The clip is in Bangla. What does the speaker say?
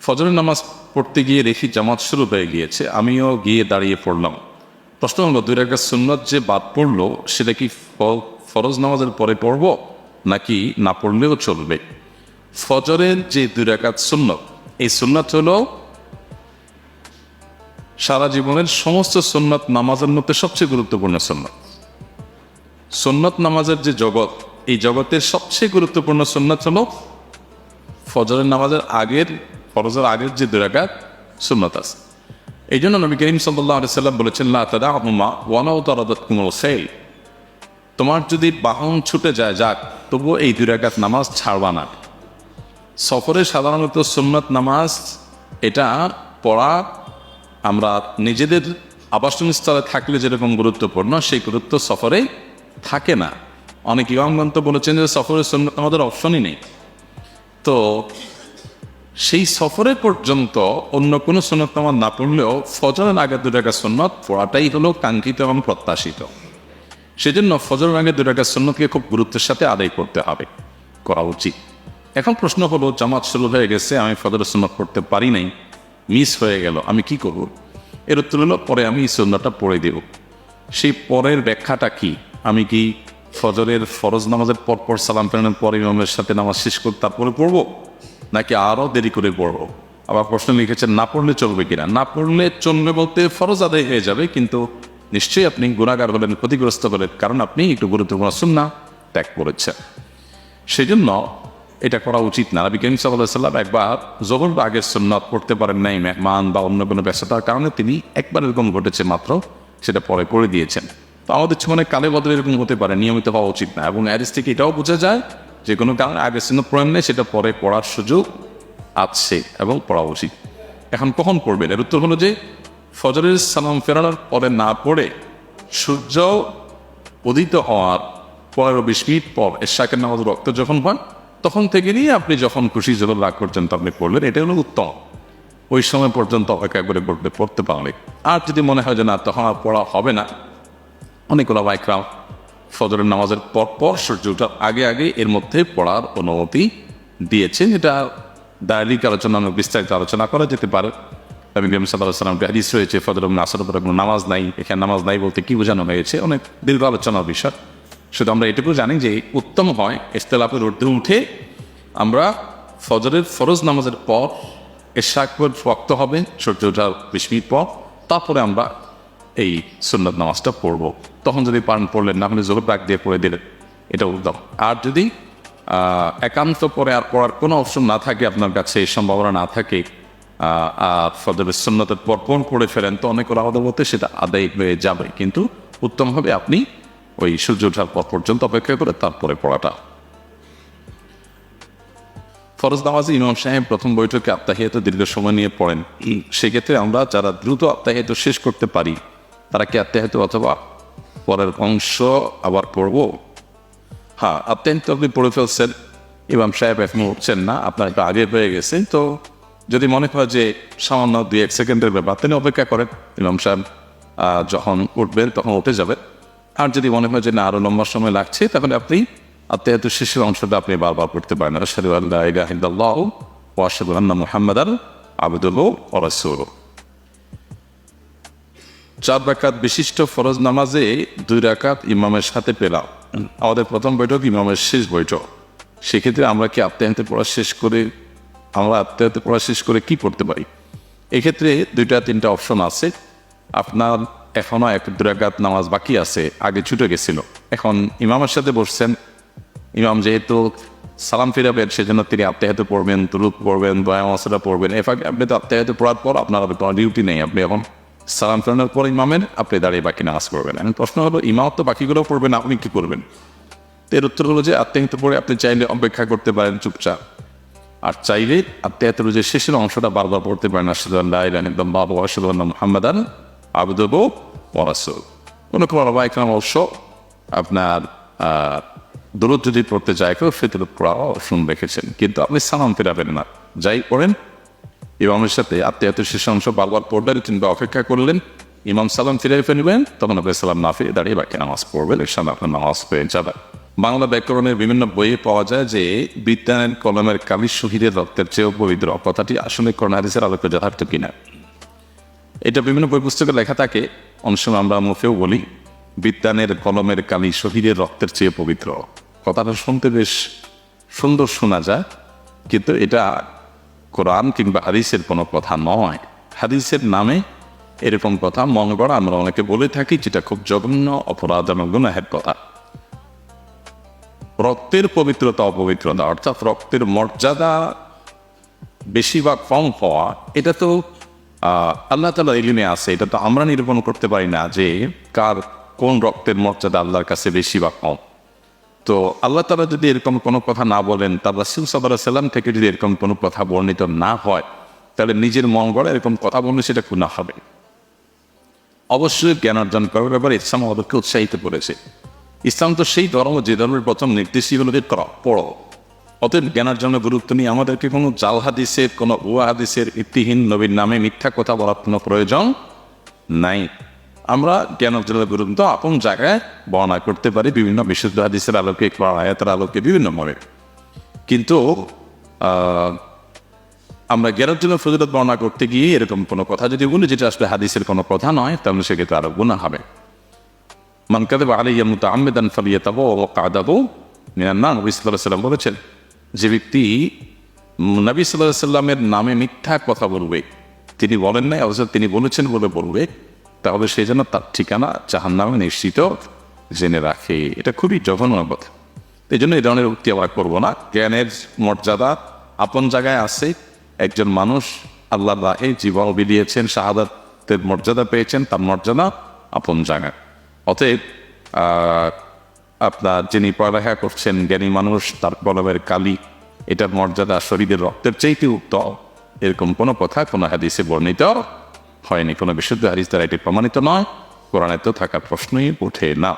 ফজরের নামাজ পড়তে গিয়ে দেখি জামাত শুরু হয়ে গিয়েছে, আমিও গিয়ে দাঁড়িয়ে পড়লাম। প্রশ্ন হলো, 2 রাকাত সুন্নত যে বাদ পড়লো সেটা কি ফরজ নামাজের পরে পড়ব নাকি না পড়লেও চলবে? ফজরের যে 2 রাকাত সুন্নত, এই সুন্নত হলো সারা জীবনের সমস্ত সুন্নত নামাজের মধ্যে সবচেয়ে গুরুত্বপূর্ণ সুন্নত। সুন্নত নামাজের যে জগৎ, এই জগতের সবচেয়ে গুরুত্বপূর্ণ সুন্নত হলো ফজরের নামাজের ফরজের আগের যে 2 রাকাত সুন্নত আছে। এই জন্য নবী করিম সাল্লাল্লাহু আলাইহি সাল্লাম বলেছেন, লা তাদাহুমা ওয়ালাউ তারাদাতকুমুল খাইল, তোমার যদি বাহন ছুটে যায় যাক, তবুও এই 2 রাকাত নামাজ ছাড়বা না। সফরে সাধারণত সুন্নত নামাজ এটা পড়া আমরা নিজেদের আবাসন স্থলে থাকলে যেরকম গুরুত্বপূর্ণ, সেই গুরুত্ব সফরে থাকে না। অনেক ইমামগণ তো বলেছেন যে সফরে সুন্নত আমাদের অপশনই নেই। তো সেই সফরে পর্যন্ত অন্য কোনো সুন্নত নামাজ না পড়লেও ফজরের আগে 2 রাকাত সুন্নত পড়াটাই হলো কাঙ্ক্ষিত এবং প্রত্যাশিত। সেজন্য ফজরের আগে 2 রাকাত সুন্নতকে খুব গুরুত্বের সাথে আদায় করতে হবে, করা উচিত। এখন প্রশ্ন হলো, জামাত শুরু হয়ে গেছে, আমি ফজরের সুন্নত পড়তে পারি নাই, মিস হয়ে গেল, আমি কি করব? এর উত্তর হলো, পরে আমি এই সুন্নতটা পড়ে দেব। সেই পরের ব্যাখ্যাটা কি? আমি কি ফজরের ফরজ নামাজের পর সালাম ফেরানোর পর ইমামের সাথে নামাজ শেষ করে তারপরে পড়বো, নাকি আরও দেরি করে পড়বো? আবার প্রশ্ন লিখেছেন, না পড়লে চলবে কিনা? না পড়লে চলবে বলতে ফরজ আদায় হয়ে যাবে, কিন্তু নিশ্চয়ই আপনি গুনাহগার হলেন, ক্ষতিগ্রস্ত হলেন, কারণ আপনি একটু গুরুত্বপূর্ণ সুন্নাহ ত্যাগ করেছেন। সেজন্য এটা করা উচিত না। নবী করিম সাল্লাল্লাহু আলাইহি সাল্লাম একবার যোহর আগের সুন্নাত পড়তে পারেন নাই, মেহমান বা অন্য কোনো ব্যস্ততার কারণে তিনি একবার এরকম ঘটেছে মাত্র, সেটা পরে পড়ে দিয়েছেন। তো আমাদের জীবনে কালে বদলে এরকম হতে পারে, নিয়মিত হওয়া উচিত না। এবং হাদিস থেকে এটাও বোঝা যায় যে কোনো কারণে আগের সুন্নাত পড়েন নেই, সেটা পরে পড়ার সুযোগ আছে এবং পড়া উচিত। এখন কখন পড়বেন? এর উত্তর হলো যে ফজরের সালাম ফেরানোর পরে না পড়ে সূর্য উদিত হওয়ার 15-20 মিনিট পর এশাকের নামাজ রক্ত যখন হয়, তখন থেকে নিয়ে আপনি যখন খুশি যখন রাগ পর্যন্ত আপনি পড়লেন, এটা হলো উত্তম। ওই সময় পর্যন্ত অপেক্ষা করে পড়তে পারলে। আর যদি মনে হয় যে না, তখন আর পড়া হবে না, অনেক ওলামা ইকরাম ফজরের নামাজের পর সূর্য ওঠার আগে এর মধ্যে পড়ার অনুমতি দিয়েছেন। এটা দায়িক আলোচনা, বিস্তারিত আলোচনা করা যেতে পারে। নবী করিম সাল্লাল্লাহু আলাইহি ওয়াসাল্লাম হাদিস রয়েছে, ফজর এবং আসরের পরে কোনো নামাজ নাই। এখানে নামাজ নাই বলতে কি বোঝানো হয়েছে, অনেক দীর্ঘ আলোচনার বিষয়। শুধু আমরা এটুকু জানি যে উত্তম হয় ইখতিলাফের ঊর্ধ্বে উঠে আমরা ফজরের ফরজ নামাজের পর এশাকের ওয়াক্ত হবে সূর্য ওঠার 20 মিনিট পর, তারপরে আমরা এই সুন্নত নামাজটা পড়ব। তখন যদি পারেন পড়লেন, না হলে যোহর রাগ দিয়ে পড়ে দিলেন, এটা উত্তম। আর যদি একান্ত পরে আর পড়ার কোনো অপশন না থাকে, আপনার কাছে এই সম্ভাবনা না থাকে, আর ফজরের সুন্নতের পর পড়ে ফেলেন, তো অনেক আমাদের মধ্যে সেটা আদায় হয়ে যাবে। কিন্তু উত্তম হবে আপনি ওই সূর্য ওঠার পর পর্যন্ত অপেক্ষা করে তারপরে পড়াটা। ফরজ নামাজে ইমাম সাহেব প্রথম বৈঠকে আত্তাহিয়াত দীর্ঘ সময় নিয়ে পড়েন। সেক্ষেত্রে আমরা যারা দ্রুত আত্তাহিয়াত শেষ করতে পারি, তারা কি আত্তাহিয়াত অথবা পরের অংশ আবার পড়ব? হ্যাঁ, আত্তাহিয়াত আপনি পড়ে ফেলছেন, ইমাম সাহেব এখন উঠছেন না, আপনার একটু আগে হয়ে গেছে, তো যদি মনে হয় যে সামান্য 2-1 সেকেন্ডের ব্যাপার, তিনি অপেক্ষা করেন, ইমাম সাহেব যখন উঠবেন তখন উঠে যাবেন। আর যদি মনে হয় যে না, আরও লম্বা সময় লাগছে, তাহলে আপনি আত্তাহিয়াতুর শেষের অংশটা আপনি বারবার পড়তে পারেন। আশহাদু আল্লা ইলাহা ইল্লাল্লাহু ওয়া আশহাদু আন্না মুহাম্মাদান আবদুহু ওয়া রাসূলুহু। 4 রাকাত বিশিষ্ট ফরজ নামাজে 2 রাকাত ইমামের সাথে পেলাম। আমাদের প্রথম বৈঠক ইমামের শেষ বৈঠক। সেক্ষেত্রে আমরা কি আত্তাহিয়াত পড়া শেষ করে কি পড়তে পারি? এক্ষেত্রে 2-3টা অপশন আছে। আপনার এখনও 1-2 রাকাত নামাজ বাকি আছে, আগে ছুটে গেছিল, এখন ইমামের সাথে বসছেন। ইমাম যেহেতু সালাম ফিরাবেন, সেজন্য তিনি আত্তাহিয়াত পড়বেন, দুরূদ পড়বেন, দোয়া মাসুরা পড়বেন। আপনি তো আত্তাহিয়াত পড়ার পর আপনার কোনো ডিউটি নেই, আপনি এখন সালাম ফেরানোর পর ইমামের আপনি দাঁড়িয়ে বাকি নামাজ পড়বেন। এখন প্রশ্ন হলো, ইমাম তো বাকিগুলো পড়বেন, আপনি কি করবেন? এর উত্তর হলো যে আত্তাহিয়াত পড়ে আপনি চাইলে অপেক্ষা করতে পারেন চুপচাপ, আর চাইলে আত্তাহিয়াতের যে শেষের অংশটা বারবার পড়তে পারেন, আশহাদু আল্লা ইলাহা ইল্লাল্লাহু ওয়া আশহাদু আন্না মুহাম্মাদান আবদুহু ওয়া রাসূলুহু। কোনো ওলামা ইকরাম অবশ্য আপনার দুরূদ যদি পড়তে যায়, কেউ ফিতরত পড়াও অপশন রেখেছেন, কিন্তু আপনি সালাম ফেরাবেন না, যাই পড়েন ইমামের সাথে আত্তাহিয়াতের শেষ অংশ বারবার পড়লেন কিংবা অপেক্ষা করলেন, ইমাম সালাম ফিরে ফেলবেন, তখন আপনি সালাম না ফিরে দাঁড়িয়ে বাকি নামাজ পড়বেন, ইনশাআল্লাহ আপনার নামাজ পেয়ে যাবে। বাংলা ব্যাকরণের বিভিন্ন বইয়ে পাওয়া যায় যে বিদ্যানের কলমের কালি শহীদের রক্তের চেয়েও পবিত্র। কথাটি আসলে কোরআন হাদিসের আলোকে যথার্থ কিনা? এটা বিভিন্ন বই পুস্তকে লেখা থাকে, অনেক সময় আমরা মুখেও বলি বিদ্যানের কলমের কালি শহীদের রক্তের চেয়ে পবিত্র। কথাটা শুনতে বেশ সুন্দর শোনা যায়, কিন্তু এটা কোরআন কিংবা হাদিসের কোনো কথা নয়। হাদিসের নামে এরকম কথা মনে করা আমরা অনেকে বলে থাকি, যেটা খুব জঘন্য অপরাধ এবং গুনাহের কথা। রক্তের পবিত্রতা অপবিত্রতা, অর্থাৎ রক্তের মর্যাদা বেশি বা কম হওয়া, এটা তো আল্লাহ তাআলা ইলমে আছে। এটা তো আমরা নিরূপণ করতে পারি না যে কার কোন রক্তের মর্যাদা আল্লাহর কাছে বেশি বা কম। তো আল্লাহ তাআলা যদি এরকম কোনো কথা না বলেন, তার রাসূল সাল্লাল্লাহু আলাইহি ওয়াসাল্লাম থেকে যদি এরকম কোনো কথা বর্ণিত না হয়, তাহলে নিজের মন গড়া এরকম কথা বললে সেটা গুনাহ হবে। অবশ্যই জ্ঞান অর্জন করার ব্যাপারে ইসলাম আমাদেরকে উৎসাহিত করেছে। ইসলাম তো সেই ধর্ম যে ধর্মের প্রথম নির্দেশই হলো যে পড়ো। অতএব জ্ঞান অর্জনের গুরুত্ব নিয়ে আমাদেরকে কোনো জাল হাদিসের, কোনো ভুয়া হাদিসের, ভিত্তিহীন নবীর নামে মিথ্যা কথা বলার কোনো প্রয়োজন নাই। আমরা জ্ঞান অর্জনের গুরুত্ব আপন জায়গায় বর্ণনা করতে পারি, বিভিন্ন বিশুদ্ধ হাদিসের আলোকে, কোরআন আয়াতের আলোকে, বিভিন্নভাবে। কিন্তু আমরা জ্ঞান অর্জনের ফজিলত বর্ণনা করতে গিয়ে এরকম কোনো কথা যদি বলি যেটা আসলে হাদিসের কোনো কথা নয়, তাহলে সেক্ষেত্রে আরো গুনাহ হবে। মান কাযাবা আলাইয়া মুতাআম্মিদান ফালিয়াতাবাওয়া মাকআদাহু মিনান নার। নবী সাল্লাল্লাহু আলাইহি ওয়াসাল্লাম বলেছেন, যে ব্যক্তি নবী সাল্লাল্লাহু আলাইহি ওয়াসাল্লামের নামে মিথ্যা কথা বলবে, তিনি বলেন নাই অথচ তিনি বলেছেন বলে বলবে, তাহলে সে যেন তার ঠিকানা জাহান্নামে নিশ্চিত জেনে রাখে। এটা খুবই জঘন্য কথা। এই জন্য এই ধরনের উক্তি আমরা করবো না। জ্ঞানের মর্যাদা আপন জায়গায় আছে। একজন মানুষ আল্লাহর রাহে জীবন বিলিয়েছেন, শাহাদাতের মর্যাদা পেয়েছেন, তার মর্যাদা আপন জায়গায়। অতএব আপনার যিনি পড়ালেখা করছেন, জ্ঞানী মানুষ, তার কলমের কালি, এটার মর্যাদা শরীরের রক্তের চাইতে উত্তম, এরকম কোনো কথা কোনো হাদিসে বর্ণিত হয়নি। কোনো বিশুদ্ধ হাদিস দ্বারা এটি প্রমাণিত নয়, কোরআনে তো থাকার প্রশ্নই ওঠে না।